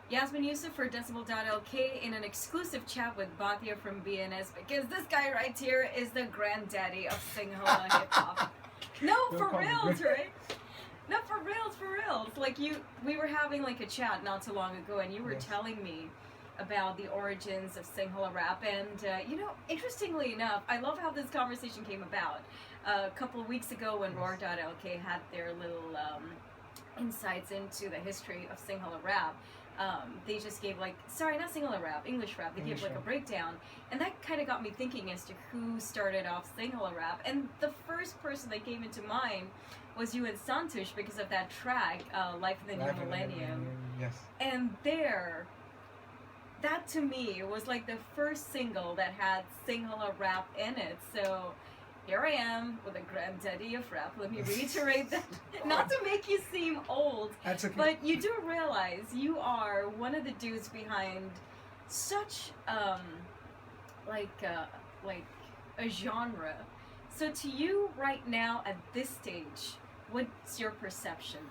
Yasmin Yusuf for Decibel.lk in an exclusive chat with Bathiya from BNS, because this guy right here is the granddaddy of Sinhala hip hop. No, for reals, right? No, for reals. Like we were having like a chat not too long ago, and you were telling me about the origins of Sinhala Rap, and interestingly enough, I love how this conversation came about. A couple of weeks ago, when Roar.lk had their little insights into the history of Sinhala Rap, they just gave not Sinhala Rap, English Rap. They gave like a breakdown, and that kind of got me thinking as to who started off Sinhala Rap. And the first person that came into mind was you and Santush, because of that track, Life in the New Millennium. Yes. And that to me was like the first single that had Sinhala Rap in it. So here I am with a granddaddy of rap. Let me reiterate that, not to make you seem old, That's okay. but you do realize you are one of the dudes behind such a genre. So to you right now at this stage, what's your perception?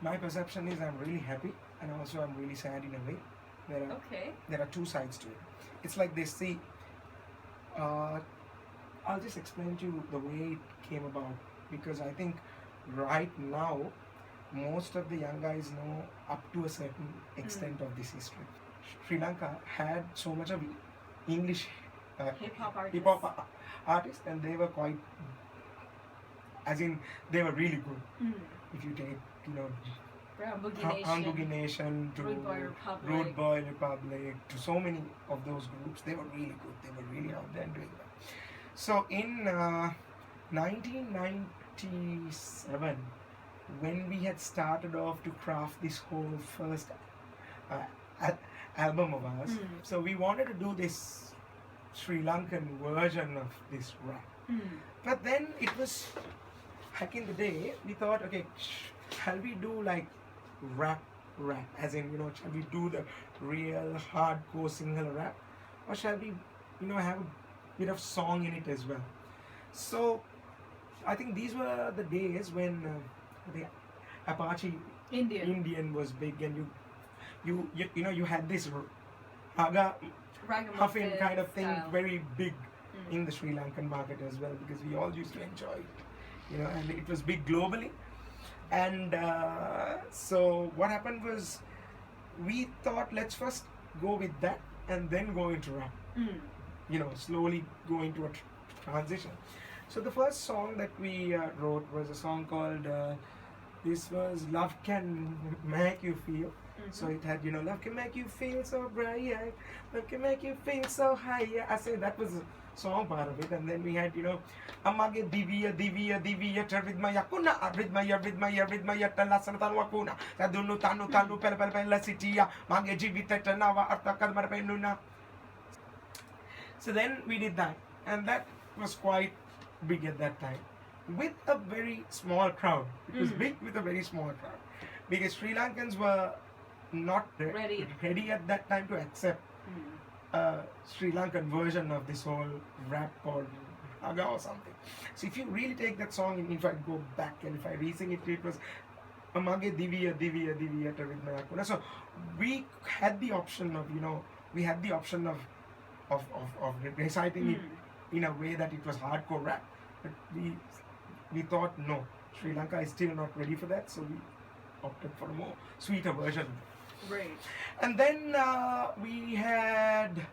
My perception is I'm really happy, and also I'm really sad in a way. There are two sides to it. It's like they see. I'll just explain to you the way it came about, because I think right now most of the young guys know up to a certain extent of this history. Sri Lanka had so much of English hip hop artists, and they were quite, as in they were really good. If you take Boogie Nation to Rude Boy Republic to so many of those groups, they were really good. They were really out there doing that. So in 1997, when we had started off to craft this whole first album of ours, so we wanted to do this Sri Lankan version of this rap. But then it was, back in the day, we thought, okay, shall we do like rap, as in, shall we do the real hardcore Sinhala rap, or shall we, have a bit of song in it as well? So I think these were the days when the Apache Indian was big, and you had this ragamuffin kind of thing very big in the Sri Lankan market as well, because we all used to enjoy it, and it was big globally. And so what happened was, we thought, let's first go with that and then go into rap. Slowly go into a transition. So the first song that we wrote was a song called, this was Love Can Make You Feel. So it had, love can make you feel so bright, love can make you feel so high. I say that was a song part of it. And then we had, Amage Divya Ridmaya Kuna, Ridmaya Talasatan Wakuna, Tadunu Tanu Pela Citia, Mage Jivitanawa Artakadmar Penuna. So then we did that, and that was quite big at that time, with a very small crowd. It was big with a very small crowd, because Sri Lankans were not ready at that time to accept a Sri Lankan version of this whole rap called Raga or something. So if you really take that song, and if I go back and if I re-sing it, it was Amage Divya Tavidmayakuna. So we had the option of, of reciting it in a way that it was hardcore rap, but we thought, no, Sri Lanka is still not ready for that, so we opted for a more sweeter version. Right. And then we had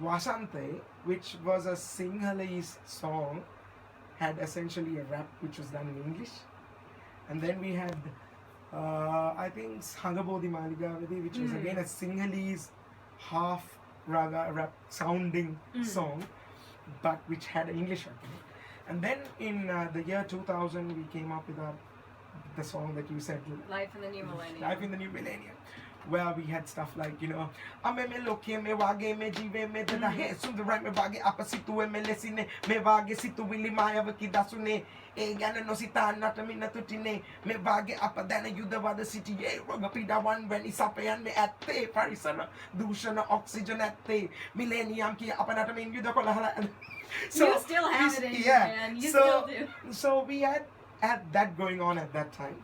Vasante, which was a Sinhalese song, had essentially a rap which was done in English. And then we had I think Hangabodi Maligavadi, which was again a Sinhalese half raga rap sounding song, but which had an English rap in it. And then in the year 2000, we came up with the song that you said, Life in the New Millennium. Where we had stuff like, Ame me loke me wage me jive me dada he sundarai me wage apa situ me lesine me wage situ wili maya vaki dasune e gana no sita natami natutine me wage apa dana yudavada city e rogapida one when isapayan me atte parisana dushana oxygen atte millennium ki apa natamin yudakola. So you still have it in you, man. You still do. So we had that going on at that time.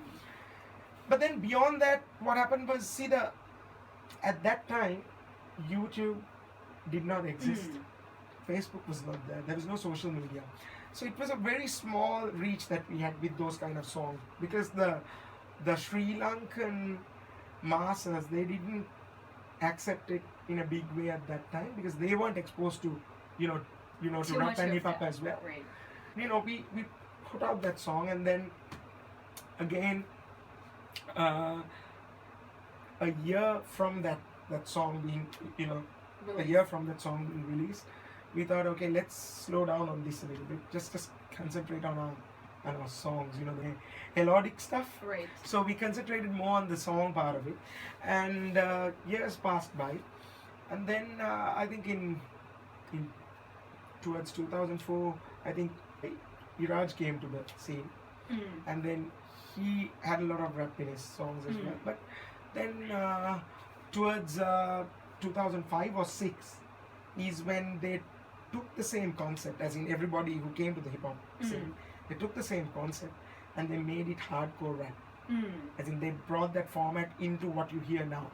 But then beyond that, what happened was, see, the At that time, YouTube did not exist. Facebook was not there. There was no social media. So it was a very small reach that we had with those kind of songs, because the Sri Lankan masses, they didn't accept it in a big way at that time, because they weren't exposed to to Too rap much and of hip hop that. as well. Right. We put out that song, and then again, uh, a year from that song being a year from that song being released, we thought, okay, let's slow down on this a little bit, just concentrate on our songs, the melodic stuff. Right. So we concentrated more on the song part of it, and years passed by, and then I think in towards 2004, I think Iraj came to the scene, and then he had a lot of rap in his songs as well. But then towards 2005 or 6 is when they took the same concept, as in everybody who came to the hip hop scene, they took the same concept and they made it hardcore rap. As in, they brought that format into what you hear now.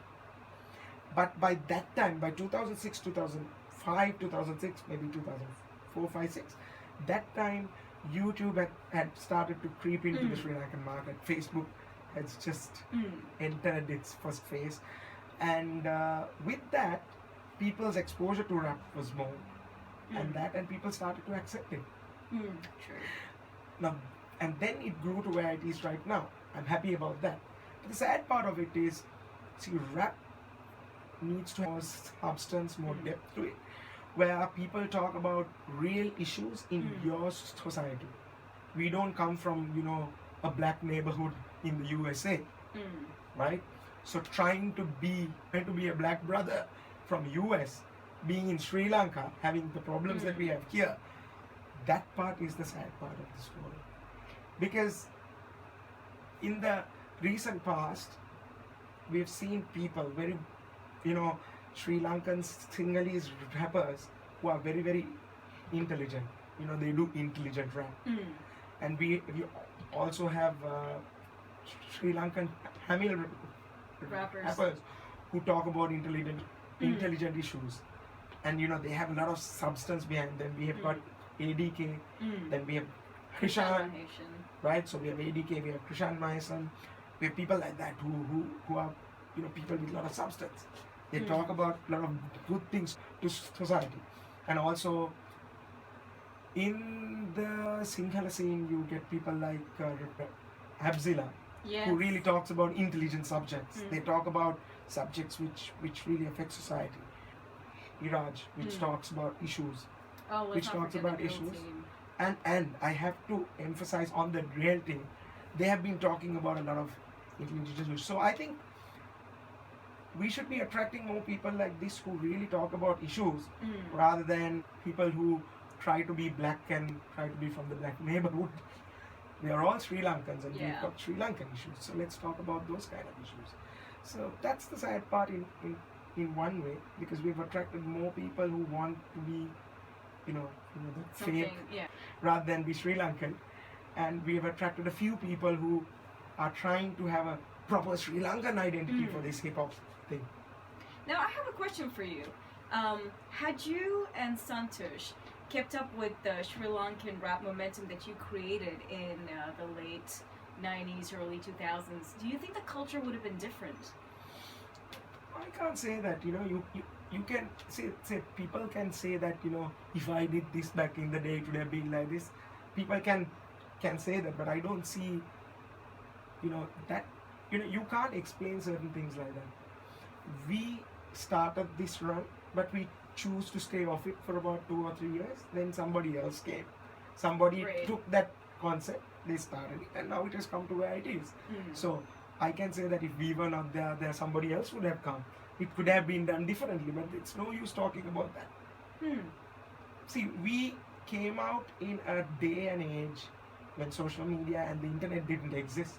But by that time, by 2006, 2005, 2006, maybe 2004, 5, 6, that time YouTube had started to creep into the Sri Lankan market. Facebook has just entered its first phase. And with that, people's exposure to rap was more. And people started to accept it. True. Now, and then it grew to where it is right now. I'm happy about that. But the sad part of it is, see, rap needs to have more substance, more depth to it, where people talk about real issues in your society. We don't come from, a black neighborhood in the USA, right? So trying to be a black brother from US, being in Sri Lanka, having the problems that we have here, that part is the sad part of the story. Because in the recent past, we've seen people, very, Sri Lankan Sinhalese rappers who are very, very intelligent. They do intelligent rap. And we also have Sri Lankan Tamil rappers who talk about intelligent issues. And they have a lot of substance behind them. We have got ADK, then we have Krishan, right? So we have ADK, we have Krishan Mahesan, we have people like that who are people with a lot of substance. They talk about a lot of good things to society. And also in the Sinhala scene, you get people like Abzilla, who really talks about intelligent subjects. They talk about subjects which really affect society. Iraj, which talks about issues. Which talks about issues. And I have to emphasize on the real thing. They have been talking about a lot of intelligent issues. So I think we should be attracting more people like this who really talk about issues, rather than people who try to be black and try to be from the black neighborhood. We are all Sri Lankans and we've got Sri Lankan issues. So let's talk about those kind of issues. So that's the sad part in one way, because we've attracted more people who want to be, fake, rather than be Sri Lankan. And we have attracted a few people who are trying to have a proper Sri Lankan identity for this hip hop thing. Now I have a question for you. Had you and Santosh kept up with the Sri Lankan rap momentum that you created in the late 90s, early 2000s, do you think the culture would have been different? I can't say that. You can say people can say that, if I did this back in the day, it would have been like this. People can say that, but I don't see, that, you can't explain certain things like that. We started this run, but we choose to stay off it for about 2 or 3 years. Then somebody else came. Somebody took that concept, they started it, and now it has come to where it is. So I can say that if we were not there somebody else would have come. It could have been done differently, but it's no use talking about that. See, we came out in a day and age when social media and the internet didn't exist.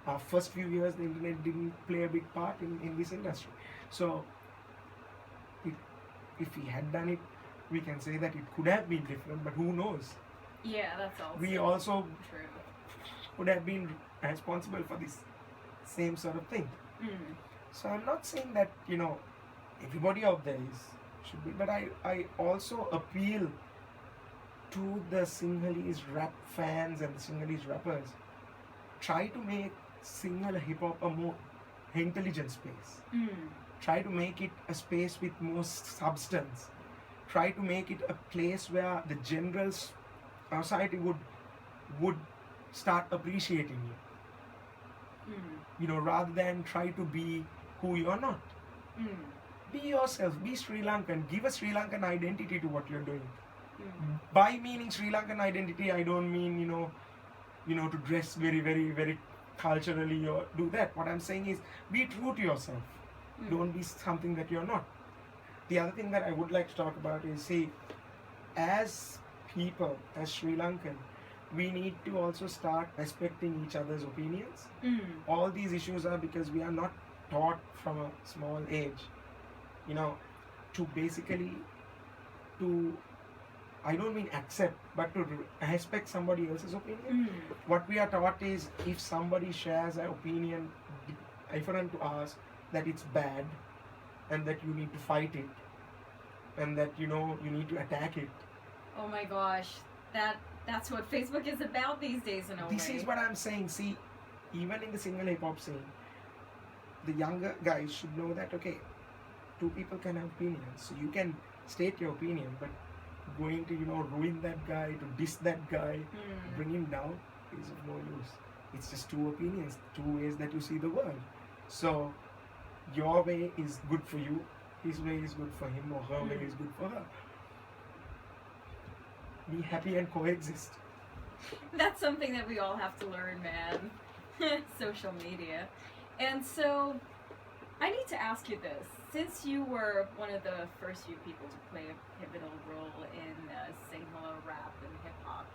Our first few years, the internet didn't play a big part in this industry. So if we had done it, we can say that it could have been different, but who knows? Yeah, that's also we also true. Would have been responsible for this same sort of thing. So I'm not saying that, everybody out there should be, but I also appeal to the Sinhalese rap fans and the Sinhalese rappers. Try to make Sinhala hip hop a more intelligent space. Try to make it a space with more substance. Try to make it a place where the general society would start appreciating you. Rather than try to be who you're not. Be yourself. Be Sri Lankan. Give a Sri Lankan identity to what you're doing. By meaning Sri Lankan identity, I don't mean to dress very, very, very culturally or do that. What I'm saying is be true to yourself. Don't be something that you're not. The other thing that I would like to talk about is, see, as people, as Sri Lankan, we need to also start respecting each other's opinions. All these issues are because we are not taught from a small age, to basically, I don't mean accept, but to respect somebody else's opinion. What we are taught is, if somebody shares an opinion different to us, that it's bad, and that you need to fight it, and that you need to attack it. Oh my gosh, that's what Facebook is about these days in a way. This is what I'm saying. See, even in the Sinhala hip hop scene, the younger guys should know that, okay, two people can have opinions, so you can state your opinion, but going to ruin that guy, to diss that guy, bring him down, is of no use. It's just two opinions, two ways that you see the world. So your way is good for you, his way is good for him, or her way is good for her. Be happy and coexist. That's something that we all have to learn, man. Social media. And so I need to ask you this. Since you were one of the first few people to play a pivotal role in Sinhala Rap and hip hop,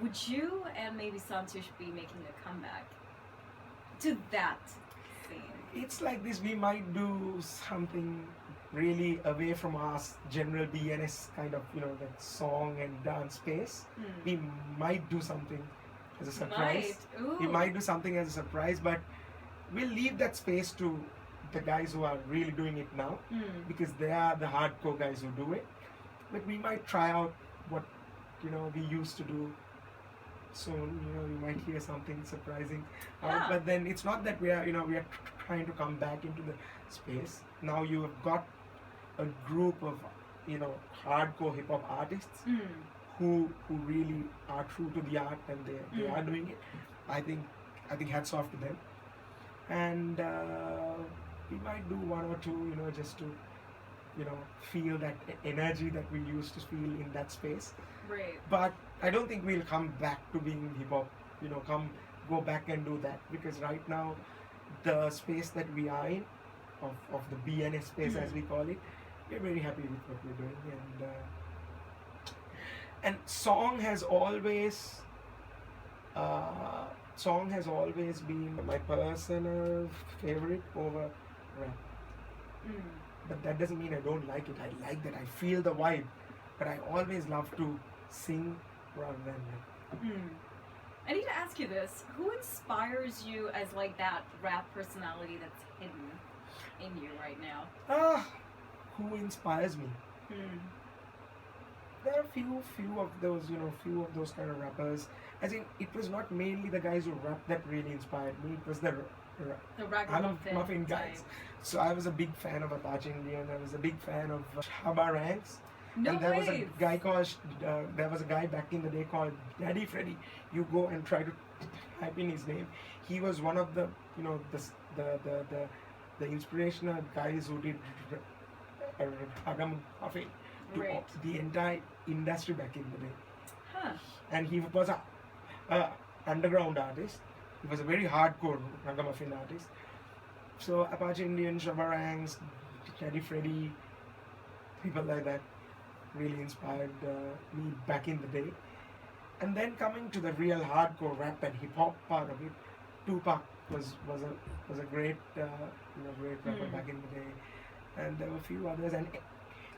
would you and maybe Santush be making a comeback to that scene? It's like this, we might do something really away from our general BNS kind of, that song and dance space. We might do something as a surprise. We might do something as a surprise, but we'll leave that space to the guys who are really doing it now, because they are the hardcore guys who do it. But we might try out what we used to do. So you might hear something surprising. But then it's not that we are trying to come back into the space. Now you have got a group of hardcore hip hop artists who really are true to the art, and they are doing it. I think hats off to them. And we might do one or two, just to feel that energy that we used to feel in that space. Right. But I don't think we'll come back to being hip hop, go back and do that, because right now the space that we are in, of the BNS space as we call it, we're very happy with what we're doing. And song has always been my personal favorite over rap. But that doesn't mean I don't like it. I like that. I feel the vibe. But I always love to sing rather than rap. I need to ask you this. Who inspires you as like that rap personality that's hidden in you right now? Who inspires me? There are few of those, few of those kind of rappers. As in, it was not mainly the guys who rap that really inspired me. It was the ragamuffin guys. So I was a big fan of Apache Indian. I was a big fan of Shabba Ranks. No and there way. was a guy called, there was a guy back in the day called Daddy Freddy. You go and try to type in his name. He was one of the, the inspirational guys who did ragamuffin to the entire industry back in the day. And he was a underground artist. He was a very hardcore ragamuffin artist. So Apache Indian, Shabba Ranks, Daddy Freddy, people like that really inspired me back in the day. And then coming to the real hardcore rap and hip hop part of it, Tupac was a great great rapper back in the day. And there were a few others, and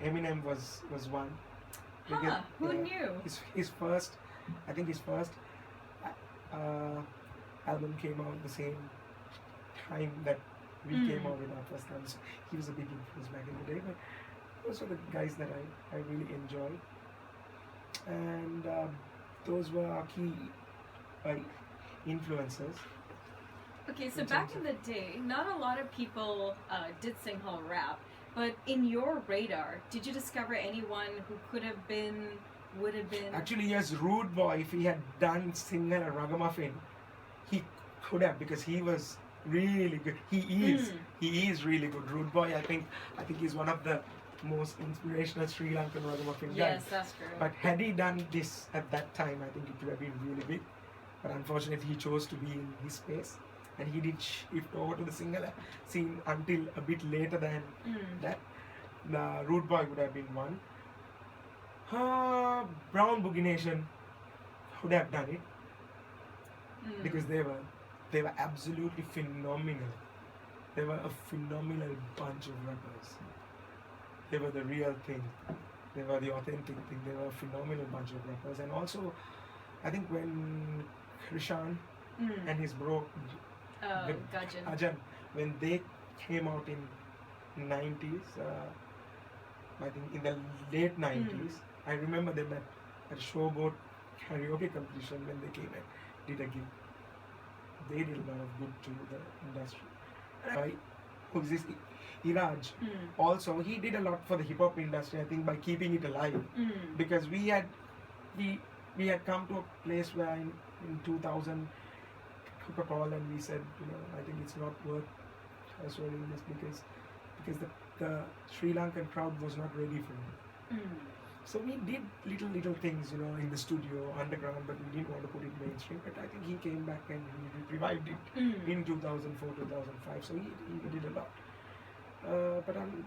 Eminem was one. Who knew? His first album came out the same time that We came out with our first album. So he was a big influence back in the day. But those were the guys that I really enjoyed. And those were our key influences. Okay, so back in the day, not a lot of people did Sinhala Rap, but in your radar, did you discover anyone who would have been? Actually, yes, Rude Boy, if he had done Sinhala Ragamuffin, he could have, because he was really good. He is really good. Rude Boy, I think he's one of the most inspirational Sri Lankan Ragamuffin guys. Yes, that's true. But had he done this at that time, I think it would have been really big. But unfortunately, he chose to be in his space, and he didn't shift over to the Sinhala scene until a bit later than that. The Rude Boy would have been one. Brown Boogie Nation would have done it because they were absolutely phenomenal. They were a phenomenal bunch of rappers. They were the real thing. They were the authentic thing. They were a phenomenal bunch of rappers. And also, I think when Krishan and his bro Gajan, when they came out in 90s, I think in the late 90s, I remember them at a Showboat karaoke competition when they came and did a gig. They did a lot of good to the industry. Who's this? Iraj. Also, he did a lot for the hip hop industry, I think, by keeping it alive. Because we had come to a place where in 2000 took a call and we said, I think it's not worth us running this because the Sri Lankan crowd was not ready for it. So we did little things, in the studio, underground, but we didn't want to put it mainstream. But I think he came back and he revived it in 2004, 2005. So he did a lot.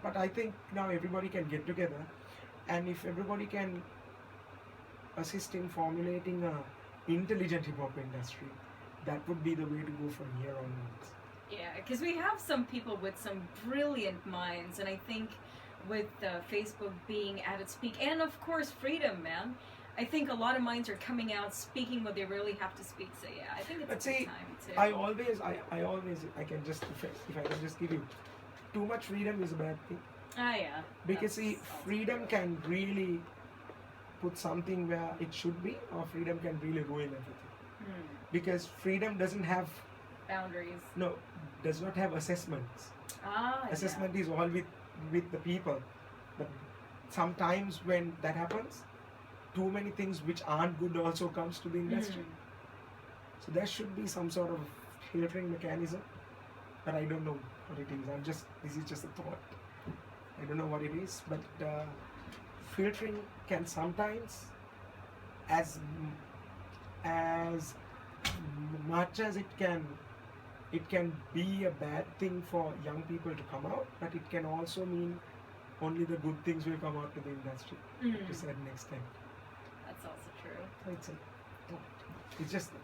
But I think now everybody can get together, and if everybody can assist in formulating a intelligent hip hop industry, that would be the way to go from here onwards. Yeah, because we have some people with some brilliant minds, and I think with Facebook being at its peak, and of course freedom, man, I think a lot of minds are coming out speaking what they really have to speak. So yeah, I think it's a good time too. I can just, if I can just give you, too much freedom is a bad thing. Yeah. Because freedom can really put something where it should be, or freedom can really ruin everything. Because freedom doesn't have boundaries. No, does not have assessments. Assessment is all with the people. But sometimes when that happens, too many things which aren't good also comes to the industry. So there should be some sort of filtering mechanism, but I don't know what it is. This is just a thought. I don't know what it is, but filtering can sometimes, as much as it can be a bad thing for young people to come out, but it can also mean only the good things will come out to the industry to a certain extent. That's also true. It's a thought. It's just a thought.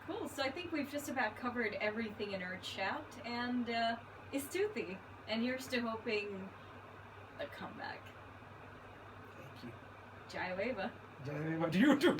Cool. So I think we've just about covered everything in our chat, and Istuthi, and you're still hoping a comeback. Thank you. Jai Weva. Jai Weva to you too.